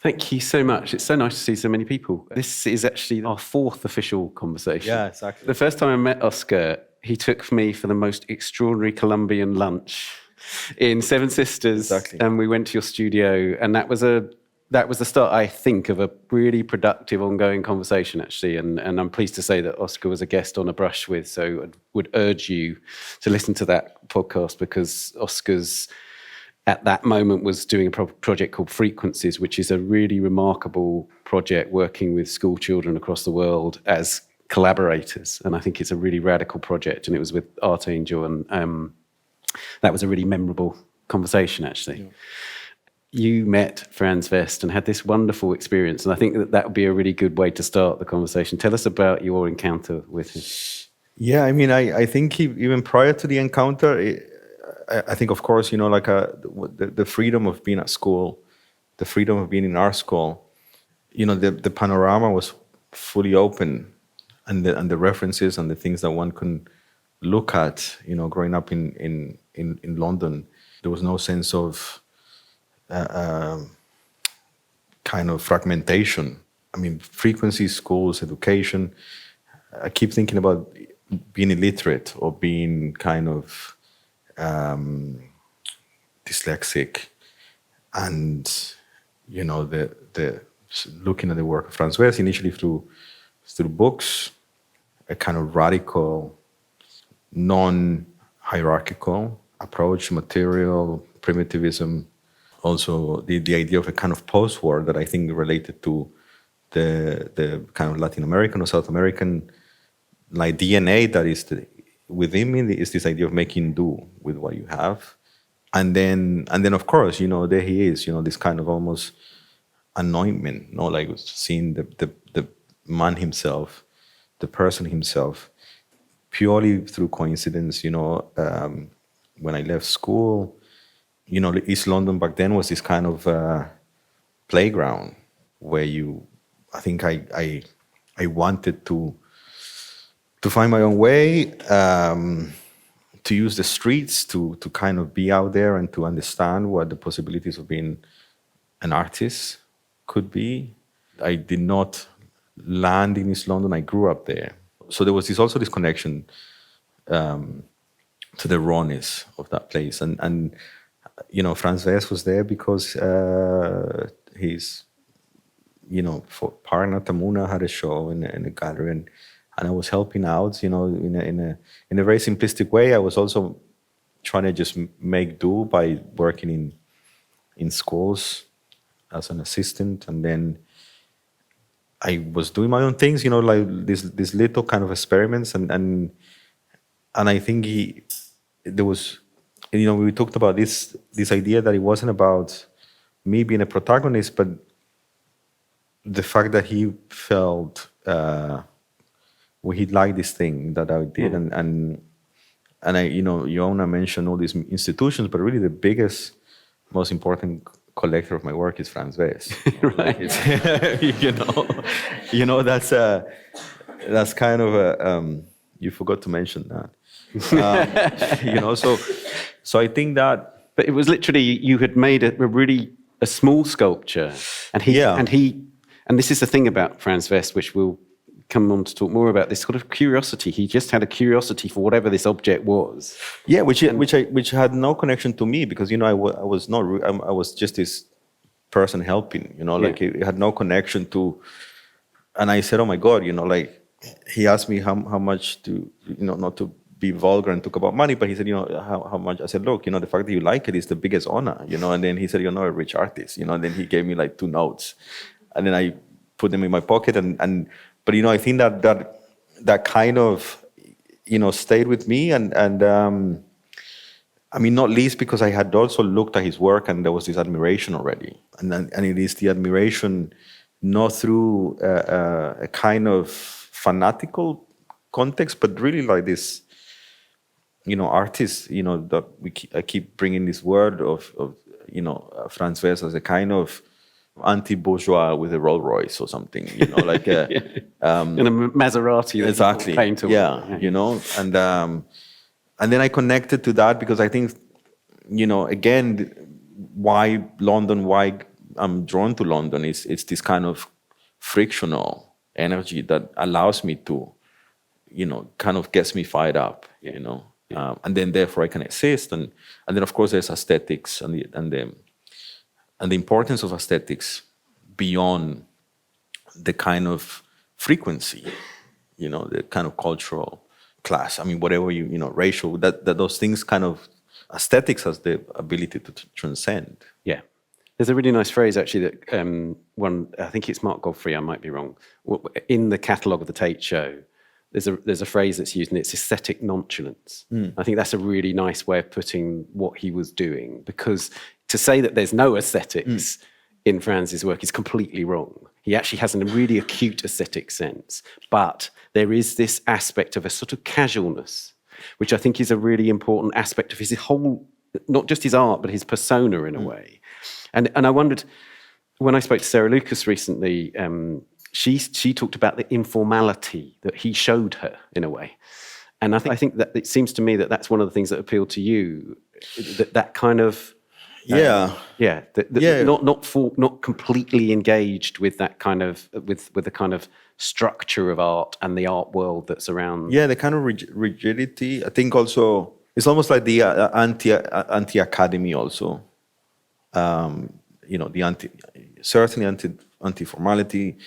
Thank you so much. It's so nice to see so many people. This is actually our fourth official conversation. Yeah, exactly. The first time I met Oscar, he took me for the most extraordinary Colombian lunch in Seven Sisters. Exactly. And we went to your studio, and that was the start, I think, of a really productive ongoing conversation, actually. And I'm pleased to say that Oscar was a guest on A Brush With, so I would urge you to listen to that podcast, because Oscar's at that moment was doing a project called Frequencies, which is a really remarkable project working with school children across the world as collaborators. And I think it's a really radical project, and it was with Art Angel, and that was a really memorable conversation, actually. Yeah. You met Franz West and had this wonderful experience, and I think that would be a really good way to start the conversation. Tell us about your encounter with him. Yeah, I mean, I think even prior to the encounter, I think, of course, like the freedom of being at school, the freedom of being in art school, the panorama was fully open, and the references and the things that one can look at, growing up in London, there was no sense of kind of fragmentation. I mean, frequencies, schools, education. I keep thinking about being illiterate or being kind of dyslexic, and the looking at the work of Franz West initially through books, a kind of radical, non-hierarchical approach, material primitivism. Also, the idea of a kind of post-war that I think related to the kind of Latin American or South American like DNA that is within me, is this idea of making do with what you have. And then of course, there he is, this kind of almost anointment, like seeing the man himself, the person himself, purely through coincidence. When I left school, East London back then was this kind of playground where I think I wanted to find my own way, to use the streets to kind of be out there and to understand what the possibilities of being an artist could be. I did not land in East London. I grew up there. So there was also this connection to the rawness of that place. And Franz West was there because his, for partner Tamuna had a show in a gallery, and I was helping out, in a very simplistic way. I was also trying to just make do by working in schools as an assistant, and then I was doing my own things, like this little kind of experiments, and I think there was, we talked about this idea that it wasn't about me being a protagonist, but the fact that he felt. Well, he liked this thing that I did, and I, Yona mentioned all these institutions, but really the biggest, most important collector of my work is Franz West. Right. That's kind of a. You forgot to mention that. So I think that. But it was literally, you had made a small sculpture, and this is the thing about Franz West, which we'll come on to talk more about, this sort of curiosity. He just had a curiosity for whatever this object was. Yeah, which had no connection to me, because I was just this person helping. Like it had no connection to. And I said, oh my God, like he asked me how much to, not to be vulgar and talk about money, but he said, how much. I said, look, the fact that you like it is the biggest honor, And then he said, you're not a rich artist, And then he gave me like 2 notes, and then I put them in my pocket, but I think that kind of stayed with me, and I mean, not least because I had also looked at his work and there was this admiration already, and it is the admiration not through a kind of fanatical context, but really like this, artist, that I keep bringing this word of Franz West as a kind of anti-bourgeois with a Rolls Royce or something, like a, in a Maserati. Exactly. And then I connected to that because I think, again, why London, why I'm drawn to London. It's this kind of frictional energy that allows me to, kind of gets me fired up, and then therefore I can exist. And then of course there's aesthetics and the importance of aesthetics beyond the kind of frequency, the kind of cultural class. I mean, whatever racial, that those things kind of aesthetics has the ability to transcend. Yeah. There's a really nice phrase actually that I think it's Mark Godfrey, I might be wrong, in the catalogue of the Tate Show, there's a phrase that's used and it's aesthetic nonchalance. I think that's a really nice way of putting what he was doing, because to say that there's no aesthetics in Franz's work is completely wrong. He actually has a really acute aesthetic sense, but there is this aspect of a sort of casualness, which I think is a really important aspect of his whole, not just his art, but his persona in a way. And I wondered, when I spoke to Sarah Lucas recently, she talked about the informality that he showed her in a way. And I think that it seems to me that that's one of the things that appealed to you, that kind of... not completely engaged with that kind of with the kind of structure of art and the art world that's around. Yeah, the kind of rigidity. I think also it's almost like the anti academy also. The anti formality.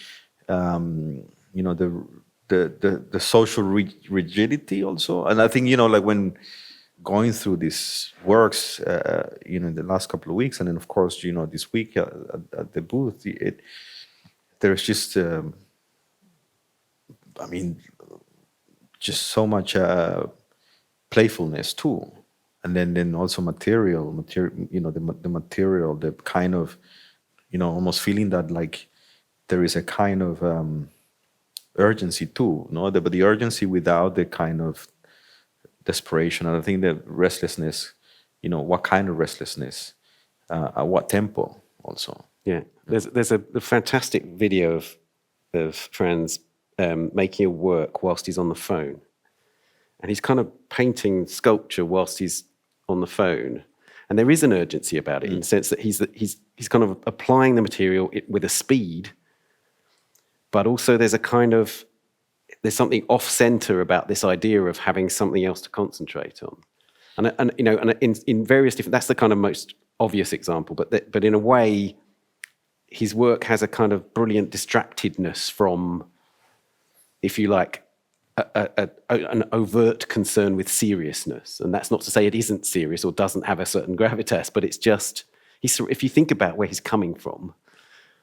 The social rigidity also, and I think like when going through these works, in the last couple of weeks, and then of course, this week at the booth, there's just, just so much playfulness too, and then also material, the material, the kind of, almost feeling that like there is a kind of urgency too, but the urgency without the kind of desperation. And I think that restlessness, what kind of restlessness, at what tempo also. Yeah, there's a fantastic video of Franz making a work whilst he's on the phone, and he's kind of painting sculpture whilst he's on the phone, and there is an urgency about it in the sense that he's kind of applying the material with a speed, but also there's something off-center about this idea of having something else to concentrate on, and in various different. That's the kind of most obvious example, but in a way, his work has a kind of brilliant distractedness from, if you like, an overt concern with seriousness, and that's not to say it isn't serious or doesn't have a certain gravitas, but it's just if you think about where he's coming from,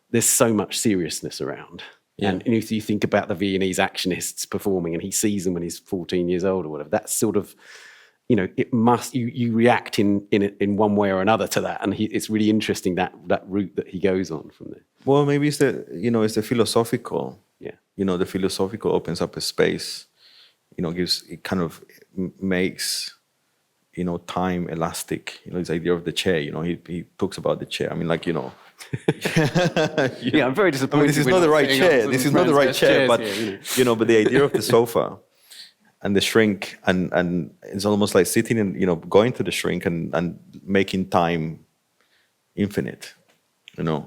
there's so much seriousness around. Yeah. And if you think about the Viennese actionists performing and he sees them when he's 14 years old or whatever, that's sort of, it must, you react in one way or another to that. And it's really interesting that route that he goes on from there. Well, maybe it's the philosophical. Yeah. The philosophical opens up a space, it kind of makes, time elastic. This idea of the chair, he talks about the chair. I mean, like, yeah, I'm very disappointed. This is not the right chair. This is not the right chair, but here, but the idea of the sofa and the shrink, and it's almost like sitting and going to the shrink and making time infinite, and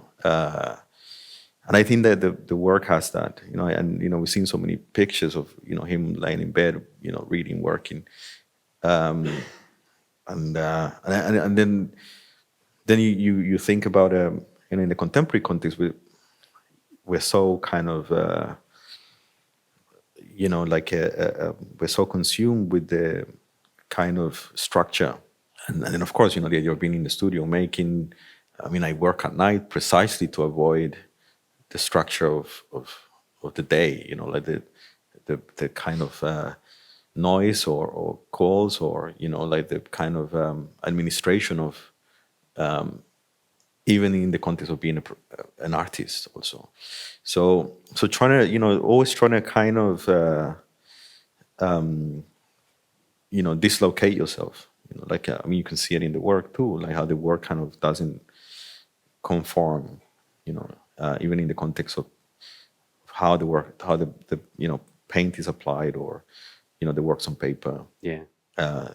I think that the work has that, and we've seen so many pictures of him laying in bed, reading, working, and then you think about in the contemporary context, we're so kind of we're so consumed with the kind of structure, and then of course the idea of being in the studio making. I work at night precisely to avoid the structure of the day, like the kind of noise or calls or like the kind of administration of even in the context of being an artist also. So trying to, always trying to kind of, dislocate yourself. You can see it in the work too, like how the work kind of doesn't conform, even in the context of how the paint is applied or, the works on paper. Yeah.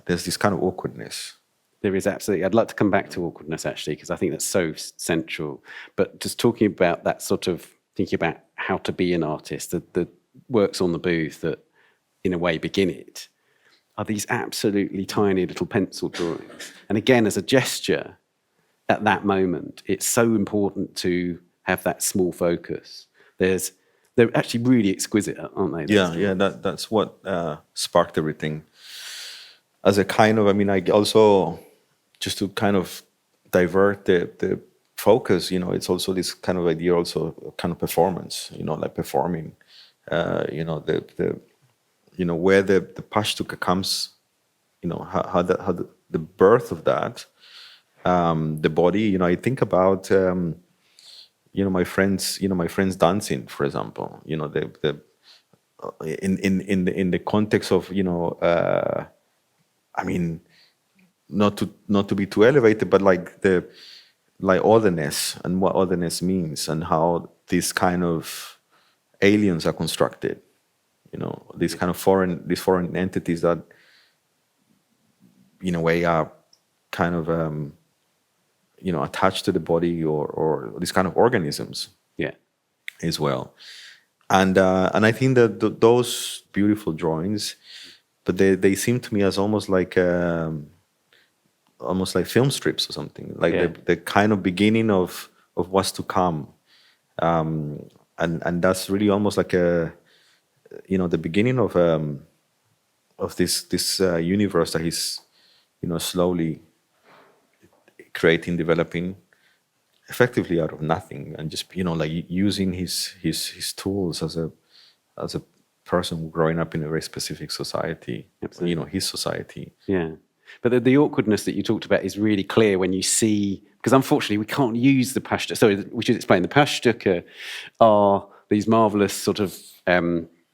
There's this kind of awkwardness. There is absolutely. I'd like to come back to awkwardness actually, because I think that's so central. But just talking about that sort of thinking about how to be an artist, the works on the booth that in a way begin it are these absolutely tiny little pencil drawings. And again, as a gesture at that moment, it's so important to have that small focus. They're actually really exquisite, aren't they? Yeah, that's what sparked everything. As a kind of, I mean, I also, just to kind of divert the focus, you know, it's also this kind of idea, also kind of performance, you know, like performing, you know, where the Pashtuka comes, you know, how the birth of that, the body, you know, I think about, you know, my friends dancing, for example, you know, in the context of, you know, I mean, not to be too elevated, but like otherness and what otherness means and how these kind of aliens are constructed, you know, these kind of foreign entities that in a way are kind of you know, attached to the body or these kind of organisms, Yeah, as well. And I think that those beautiful drawings, but they seem to me as almost like film strips or something, like the kind of beginning of what's to come, and that's really almost like a, you know, the beginning of this universe that he's, you know, slowly creating, developing, effectively out of nothing, and just, you know, like using his tools as a person growing up in a very specific society. Absolutely. You know, his society. Yeah. But the awkwardness that you talked about is really clear when you see, because unfortunately we can't use the Pashtuka. So we should explain, the Pashtuka are these marvelous sort of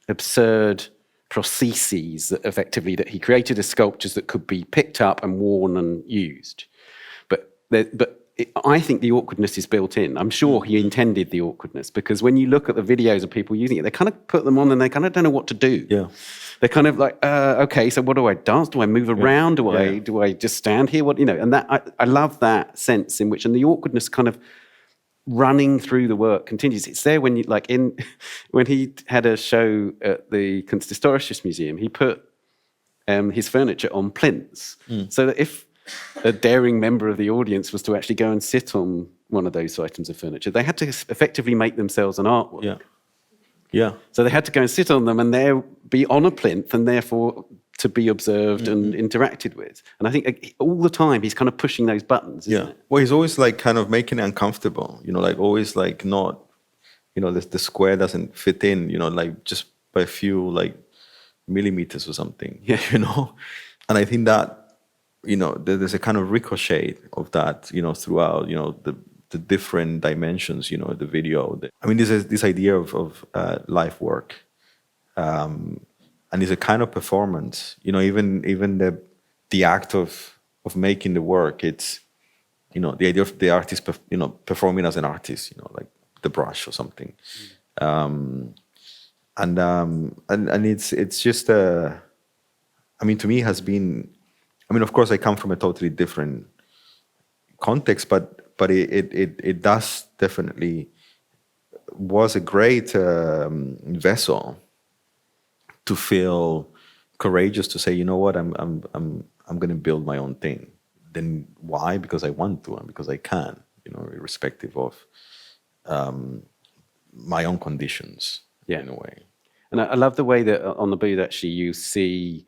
absurd prostheses that effectively that he created as sculptures that could be picked up and worn and used. I think the awkwardness is built in. I'm sure he intended the awkwardness, because when you look at the videos of people using it, they kind of put them on and they kind of don't know what to do. Yeah. They're kind of like, okay, so what do I dance? Do I move around? Do I just stand here? What, you know? And that I love that sense in which, and the awkwardness kind of running through the work continues. It's there when you when he had a show at the Kunsthistorisches Museum, he put his furniture on plinths, so that if a daring member of the audience was to actually go and sit on one of those items of furniture, they had to effectively make themselves an artwork. Yeah. Yeah. So they had to go and sit on them and there be on a plinth and therefore to be observed and interacted with. And I think all the time he's kind of pushing those buttons, isn't it? Well, he's always like kind of making it uncomfortable, you know, like always like not, you know, the square doesn't fit in, you know, like just by a few like millimeters or something, you know? And I think that, you know, there's a kind of ricochet of that, you know, throughout, you know, the different dimensions, you know, the video. I mean, this idea of life work, and it's a kind of performance, you know, even the act of making the work. It's, you know, the idea of the artist, you know, performing as an artist, you know, like the brush or something, and it's just I mean, to me, has been. I mean, of course, I come from a totally different context, but it does definitely was a great vessel to feel courageous to say, you know what, I'm going to build my own thing. Then why? Because I want to and because I can, you know, irrespective of my own conditions, in a way. And I love the way that on the booth actually you see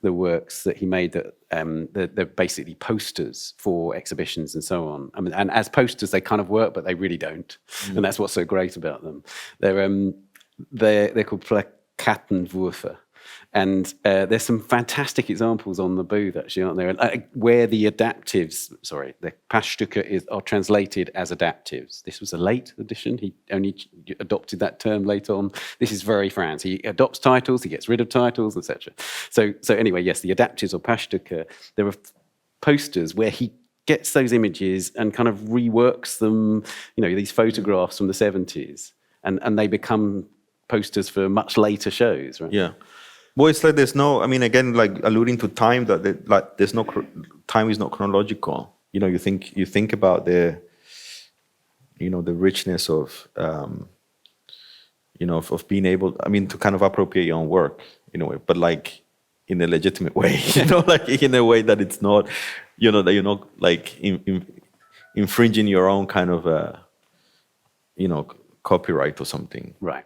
the works that he made that they're basically posters for exhibitions and so on. I mean, and as posters they kind of work, but they really don't. And that's what's so great about them. They're called Plakatentwürfe. And there's some fantastic examples on the booth, actually, aren't there? Where the adaptives, the Pashtuka are translated as adaptives. This was a late edition. He only adopted that term later on. This is very Franz. He adopts titles, he gets rid of titles, etc. So anyway, yes, the adaptives or Pashtuka, there are posters where he gets those images and kind of reworks them, you know, these photographs from the 70s, and they become posters for much later shows, right? Yeah. Well, it's like there's no. I mean, again, like alluding to time, that like there's no time is not chronological. You think about the richness of of being able. I mean, to kind of appropriate your own work in a way, but like in a legitimate way. Like in a way that it's not, that you're not like infringing your own kind of copyright or something. Right.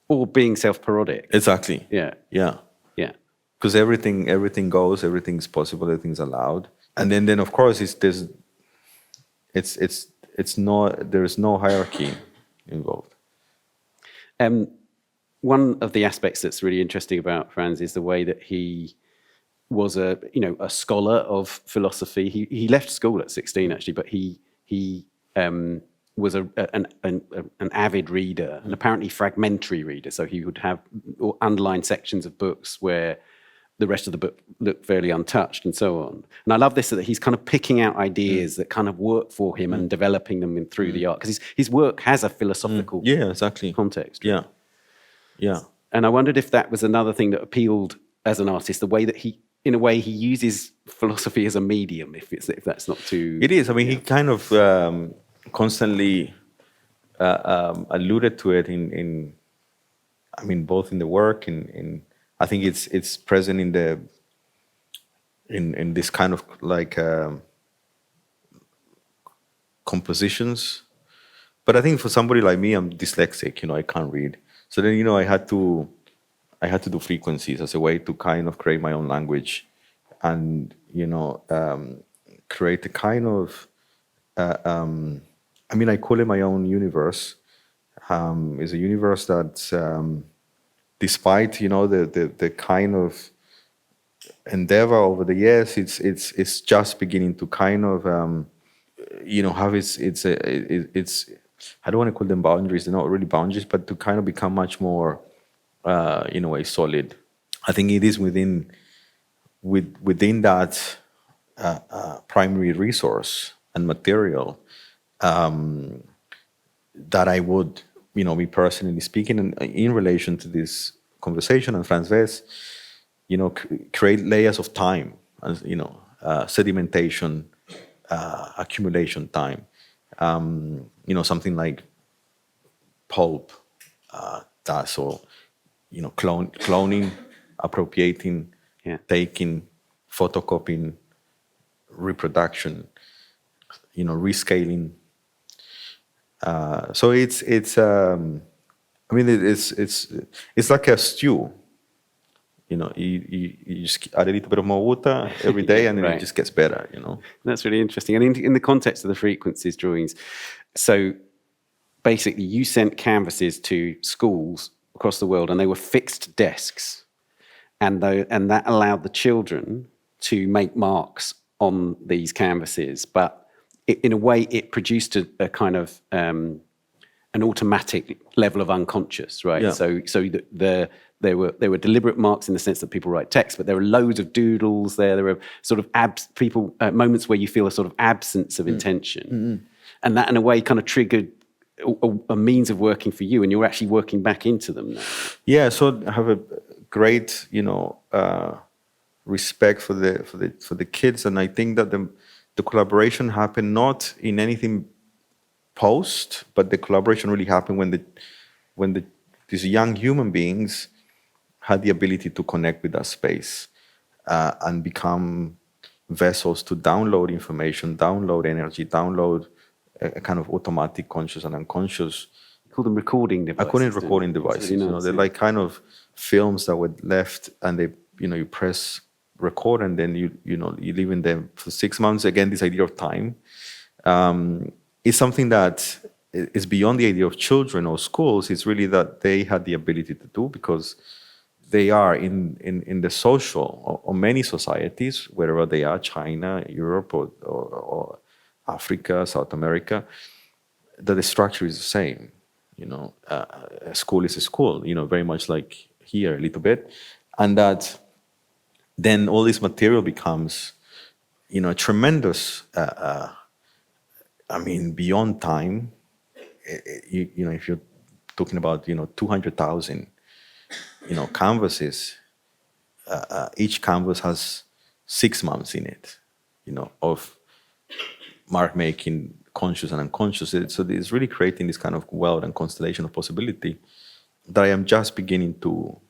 Or being self-parodic. Exactly. Yeah. Yeah. Yeah. Because everything goes, everything's possible, everything's allowed, and then of course it's not, there's no hierarchy involved. One of the aspects that's really interesting about Franz is the way that he was a scholar of philosophy. He left school at 16 actually, but he was an avid reader, and apparently fragmentary reader. So he would have underlined sections of books where the rest of the book looked fairly untouched, and so on. And I love this, that he's kind of picking out ideas that kind of work for him and developing them through the art, because his work has a philosophical context. Yeah. And I wondered if that was another thing that appealed as an artist, the way that he uses philosophy as a medium, if that's not too... It is. I mean, he kind of constantly alluded to it in both in the work, I think it's present in this kind of like compositions. But I think for somebody like me, I'm dyslexic. I can't read. So then I had to do frequencies as a way to kind of create my own language, and create a kind of I call it my own universe. It's a universe that, despite the kind of endeavor over the years, it's just beginning to kind of have its I don't want to call them boundaries. They're not really boundaries, but to kind of become much more in a way solid. I think it is within that primary resource and material that I would, me personally speaking, and in relation to this conversation and Franz West, create layers of time, sedimentation, accumulation time, something like pulp does, or cloning, appropriating, taking, photocopying, reproduction, rescaling. So it's like a stew. You just add a little bit of more water every day, and then it just gets better. That's really interesting. And in the context of the frequencies drawings, so basically you sent canvases to schools across the world, and they were fixed desks, and that allowed the children to make marks on these canvases, but in a way, it produced a kind of an automatic level of unconscious, right? Yeah. So there were deliberate marks in the sense that people write text, but there were loads of doodles there. There were sort of moments where you feel a sort of absence of intention, and that in a way kind of triggered a means of working for you, and you're actually working back into them now. Yeah. So I have a great respect for the kids, and I think that the collaboration happened not in anything post, but the collaboration really happened when these young human beings had the ability to connect with that space and become vessels to download information, download energy, download a kind of automatic conscious and unconscious. Call them recording devices. I call it recording devices. Really nice, they're like kind of films that were left, and they, you press record, and then you live in them for 6 months. Again, this idea of time is something that is beyond the idea of children or schools. It's really that they had the ability to do, because they are in the social or many societies, wherever they are, China, Europe, or Africa, South America, that the structure is the same. A school is a school, very much like here a little bit, and that then all this material becomes, a tremendous, beyond time. If you're talking about, 200,000 canvases, each canvas has 6 months in it, of mark making, conscious and unconscious. So it's really creating this kind of world and constellation of possibility that I am just beginning to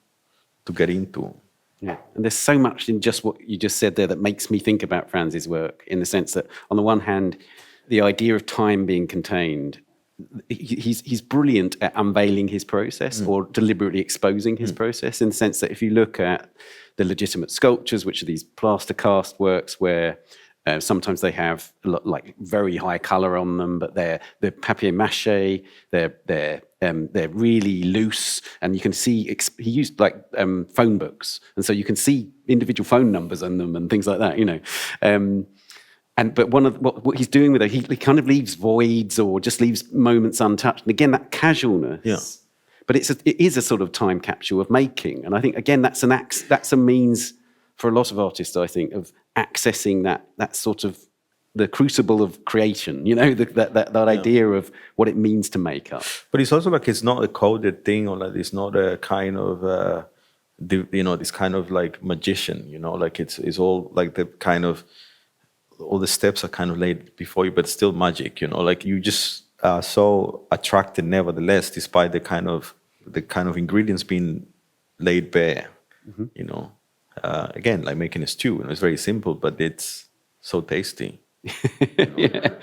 get into. Yeah, and there's so much in just what you just said there that makes me think about Franz's work, in the sense that, on the one hand, the idea of time being contained, he's brilliant at unveiling his process or deliberately exposing his process, in the sense that if you look at the legitimate sculptures, which are these plaster cast works where sometimes they have like very high color on them, but they're papier mâché, they're really loose, and you can see he used like phone books, and so you can see individual phone numbers on them and things like that, but one of what he's doing with it, he kind of leaves voids or just leaves moments untouched, and again that casualness. Yeah. But it is a sort of time capsule of making, and I think again that's a means for a lot of artists, I think, of accessing that sort of the crucible of creation, that idea of what it means to make up. But it's also like it's not a coded thing, or like it's not a kind of this kind of like magician, like it's all like the kind of all the steps are kind of laid before you, but still magic, like you just are so attracted nevertheless, despite the kind of ingredients being laid bare, again, like making a stew, it's very simple, but it's so tasty. Yeah.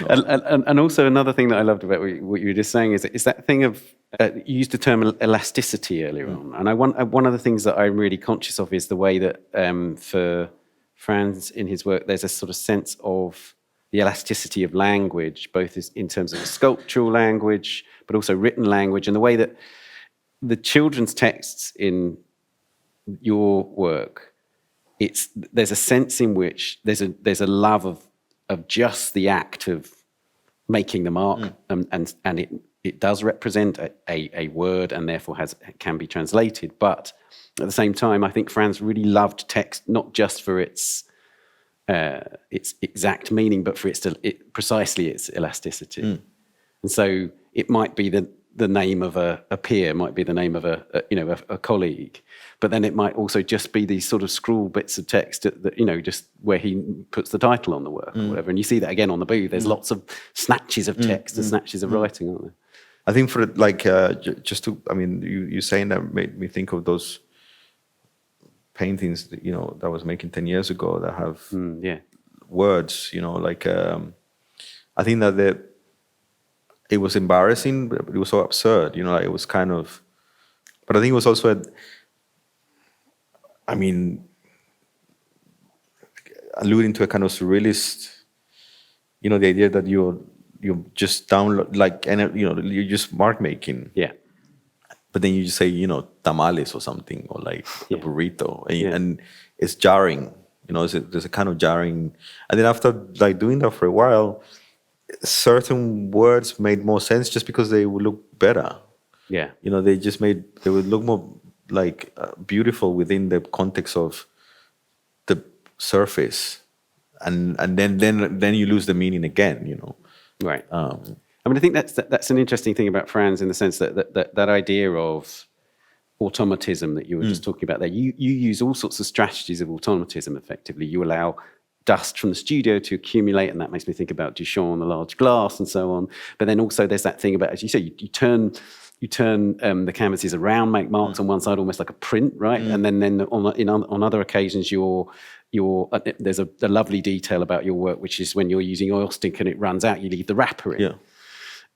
And also another thing that I loved about what you were just saying is that thing of you used the term elasticity earlier on, and one of the things that I'm really conscious of is the way that for Franz in his work there's a sort of sense of the elasticity of language, both in terms of sculptural language but also written language, and the way that the children's texts in your work, there's a sense in which there's a love of just the act of making the mark, and it does represent a word and therefore can be translated. But at the same time, I think Franz really loved text not just for its exact meaning, but for precisely its elasticity. And so it might be the name of a peer, might be the name of a colleague, but then it might also just be these sort of scrawled bits of text that just where he puts the title on the work or whatever. And you see that again on the booth. There's lots of snatches of text and snatches of writing, aren't there? I think for like you saying that made me think of those paintings that, that I was making 10 years ago that have words, I think that it was embarrassing, but it was so absurd, like it was kind of, but I think it was also alluding to a kind of surrealist, the idea that you just download, like, and you're just mark making. Yeah. But then you just say, tamales or something, or like a burrito, and it's jarring, there's a kind of jarring. And then after like doing that for a while, certain words made more sense just because they would look better. Yeah. They would look more like beautiful within the context of the surface, and then you lose the meaning again, Right. I think that's an interesting thing about Franz, in the sense that idea of automatism that you were just talking about there. You use all sorts of strategies of automatism. Effectively, you allow dust from the studio to accumulate, and that makes me think about Duchamp and the large glass and so on. But then also there's that thing about, as you say, you turn the canvases around, make marks on one side, almost like a print, right? And then on other occasions there's a lovely detail about your work, which is when you're using oil stick and it runs out, you leave the wrapper in. Yeah.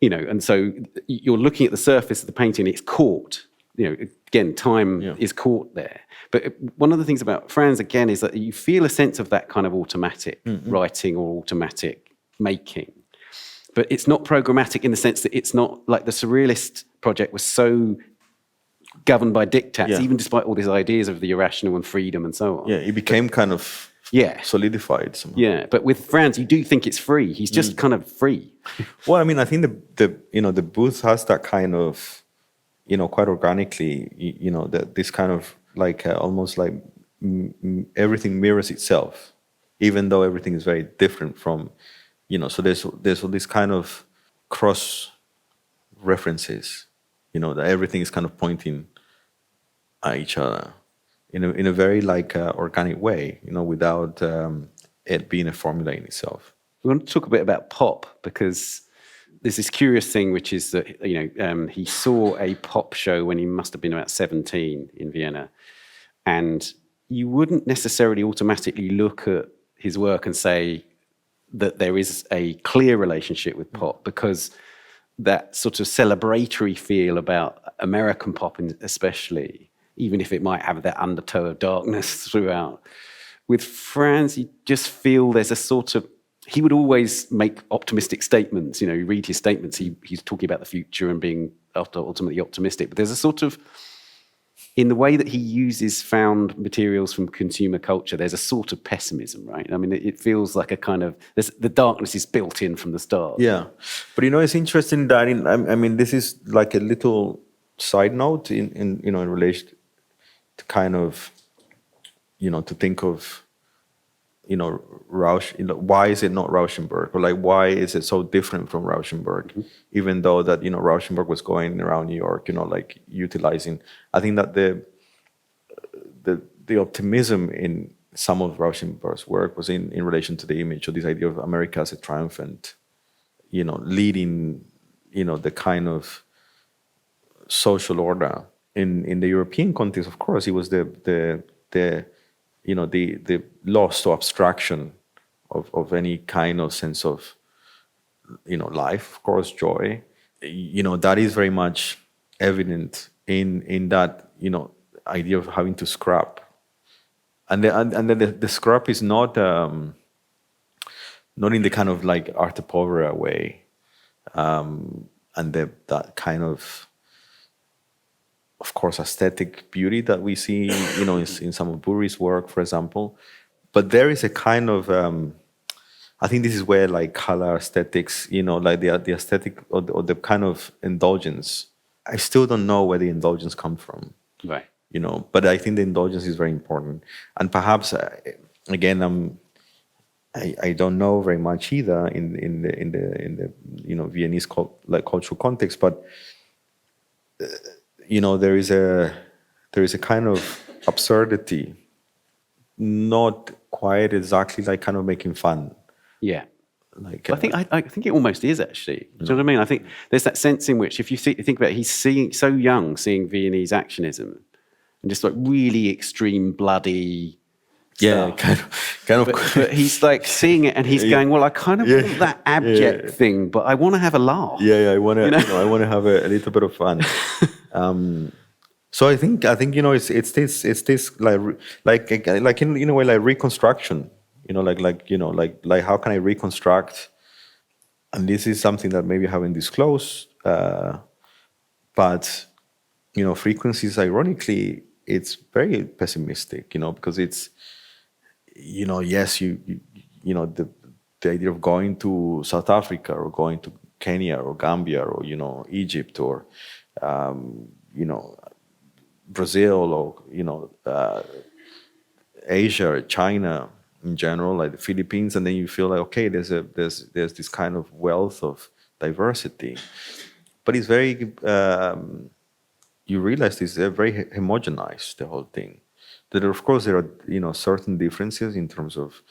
And so you're looking at the surface of the painting, it's caught. Again, time is caught there. But one of the things about Franz, again, is that you feel a sense of that kind of automatic writing or automatic making. But it's not programmatic in the sense that it's not like the Surrealist project was so governed by diktats, even despite all these ideas of the irrational and freedom and so on. Yeah, it became kind of solidified somehow. Yeah, but with Franz, you do think it's free. He's just kind of free. Well, I think the booth has that kind of, quite organically, this kind of like almost like everything mirrors itself, even though everything is very different from, so there's all this kind of cross references, that everything is kind of pointing at each other in a very like organic way, without it being a formula in itself. We want to talk a bit about pop, because there's this curious thing, which is that he saw a pop show when he must have been about 17 in Vienna, and you wouldn't necessarily automatically look at his work and say that there is a clear relationship with pop, because that sort of celebratory feel about American pop, especially, even if it might have that undertow of darkness throughout. With Franz, you just feel there's a sort of, he would always make optimistic statements. You read his statements, he's talking about the future and being ultimately optimistic. But there's a sort of, in the way that he uses found materials from consumer culture, there's a sort of pessimism, right? I mean, it feels like a kind of, the darkness is built in from the start. Yeah, but it's interesting that I mean, this is like a little side note in relation to kind of, to think of, Rausch, why is it not Rauschenberg, or like why is it so different from Rauschenberg, even though that Rauschenberg was going around New York, like utilizing. I think that the optimism in some of Rauschenberg's work was in relation to the image, or this idea of America as a triumphant, leading, the kind of social order in the European context. Of course, it was the loss to abstraction of any kind of sense of, life, of course, joy. That is very much evident in that, idea of having to scrap. And then the scrap is not in the kind of like arte povera way, and that kind of course, aesthetic beauty that we see, in some of Buri's work, for example. But there is a kind of, I think this is where like color aesthetics, like the aesthetic or the kind of indulgence. I still don't know where the indulgence comes from, right? But I think the indulgence is very important. And perhaps, again, I don't know very much either in the Viennese cultural context, but. There is a kind of absurdity, not quite exactly like kind of making fun. Yeah. Like I think it almost is, actually. Do you know what I mean? I think there's that sense in which, if you think about it, he's so young, seeing Viennese actionism and just like really extreme, bloody. Yeah, stuff. kind of. But he's like seeing it, and he's going, "Well, I kind of want that abject thing, but I want to have a laugh." Yeah, I want to. I want to have a little bit of fun. So I think it's this like in a way like reconstruction. Like how can I reconstruct? And this is something that maybe I haven't disclosed, but frequencies. Ironically, it's very pessimistic. Because it's. Yes, the idea of going to South Africa or going to Kenya or Gambia or Egypt or Brazil or Asia or China in general, like the Philippines, and then you feel like, okay, there's this kind of wealth of diversity, but it's very you realize it's very homogenized, the whole thing. That of course there are certain differences in terms of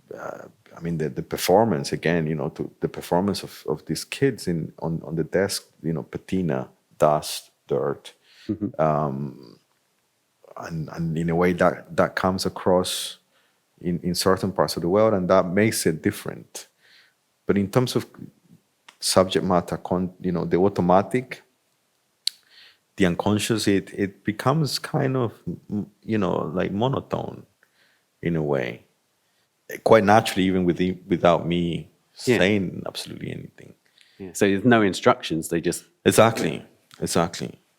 the performance again, to the performance of these kids on the desk, patina, dust, dirt, and in a way that comes across in certain parts of the world, and that makes it different. But in terms of subject matter, the automatic, the unconscious, it becomes kind of, like monotone in a way, quite naturally, even without me saying absolutely anything. Yeah. So there's no instructions; they just exactly.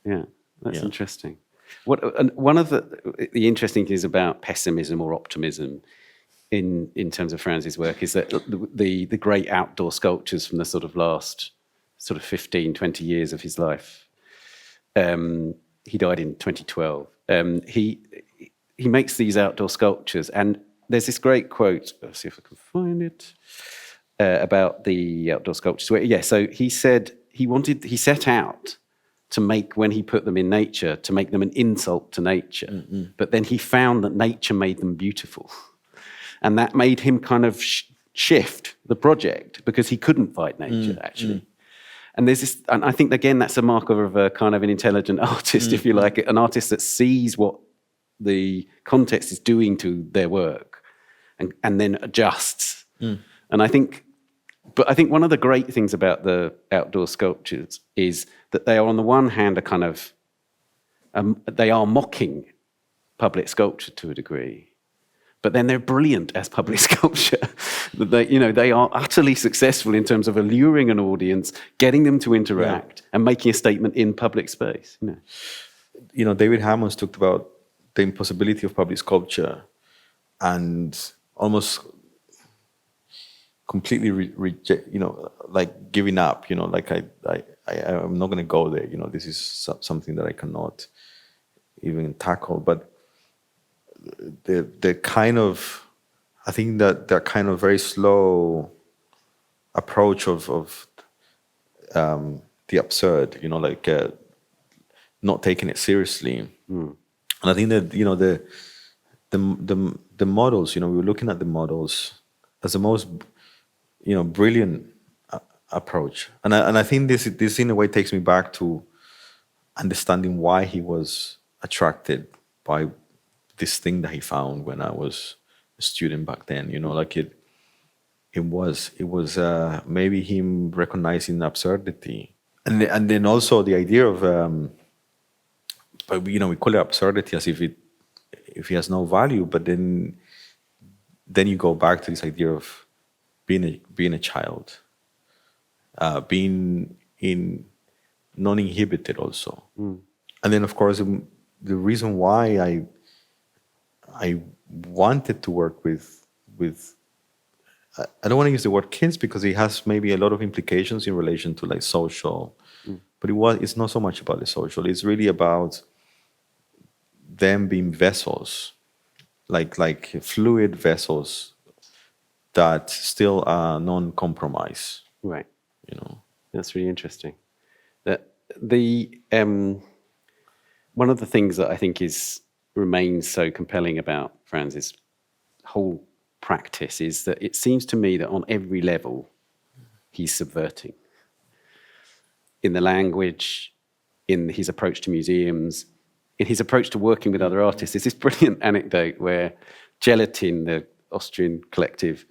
Yeah, that's interesting. One of the interesting things about pessimism or optimism in terms of Franz's work is that the great outdoor sculptures from the sort of last 15, 20 years of his life. He died in 2012. He makes these outdoor sculptures, and there's this great quote. Let's see if I can find it about the outdoor sculptures. So he said he set out to make, when he put them in nature, to make them an insult to nature. But then he found that nature made them beautiful. And that made him kind of shift the project, because he couldn't fight nature, actually. And there's this, and I think, again, that's a marker of a kind of an intelligent artist, if you like it, an artist that sees what the context is doing to their work and then adjusts. And I think one of the great things about the outdoor sculptures is that they are, on the one hand, a kind of, they are mocking public sculpture to a degree, but then they're brilliant as public sculpture. They are utterly successful in terms of alluring an audience, getting them to interact, and making a statement in public space. David Hammons talked about the impossibility of public sculpture, and almost completely reject, like giving up. Like I'm not going to go there. This is something that I cannot even tackle. But the kind of, I think that kind of very slow approach of the absurd, not taking it seriously. And I think that the models, we were looking at the models as the most brilliant approach, and I think this in a way takes me back to understanding why he was attracted by this thing that he found when I was a student back then. It was maybe him recognizing absurdity, and then also the idea of but we call it absurdity as if it has no value, but then you go back to this idea of being a child, being non-inhibited also. And then, of course, the reason why I wanted to work with I don't want to use the word kids, because it has maybe a lot of implications in relation to like social, but it's not so much about the social. It's really about them being vessels, like fluid vessels that still are non-compromise. Right. That's really interesting. That one of the things that I think remains so compelling about Franz's whole practice is that it seems to me that on every level he's subverting. In the language, in his approach to museums, in his approach to working with other artists. There's this brilliant anecdote where Gelatin, the Austrian collective,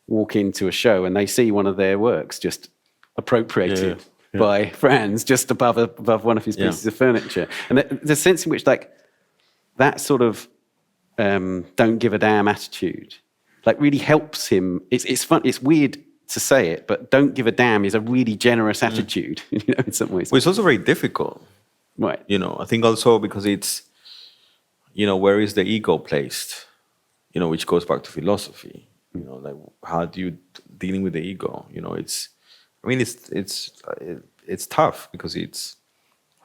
walk into a show and they see one of their works just appropriated by Franz just above one of his pieces of furniture. And there's a sense in which that sort of don't give a damn attitude really helps him. It's fun. It's weird to say it, but don't give a damn is a really generous attitude, in some ways. Well, it's also very difficult. Right. I think also because it's, where is the ego placed? Which goes back to philosophy. Like how do you dealing with the ego? It's tough because I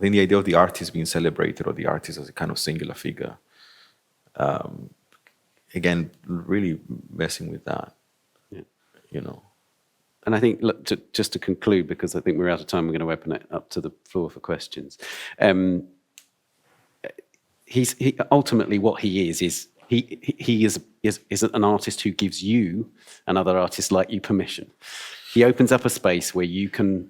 think the idea of the artist being celebrated, or the artist as a kind of singular figure, again, really messing with that. And I think, look, just to conclude, because I think we're out of time, we're going to open it up to the floor for questions. Ultimately what he is he is an artist who gives you and other artists like you permission. He opens up a space where you can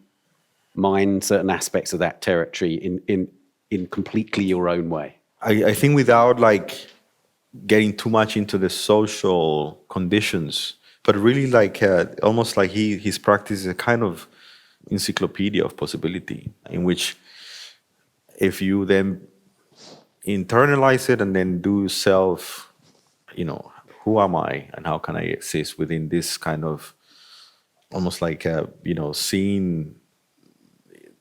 mine certain aspects of that territory in completely your own way. I think without getting too much into the social conditions, but really almost like his practice is a kind of encyclopedia of possibility, in which if you then internalize it and then do self, who am I and how can I exist within this kind of almost seeing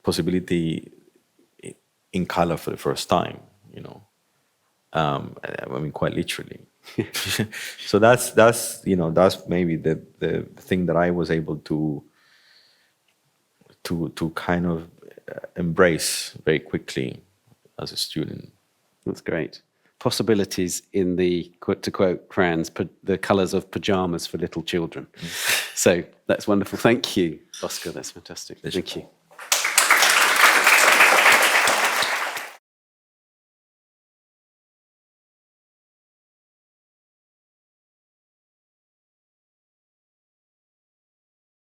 possibility in color for the first time, quite literally. So that's maybe the thing that I was able to kind of embrace very quickly as a student. That's great. Possibilities in to quote Franz, the colours of pajamas for little children. So that's wonderful. Thank you, Oscar. That's fantastic. Thank you.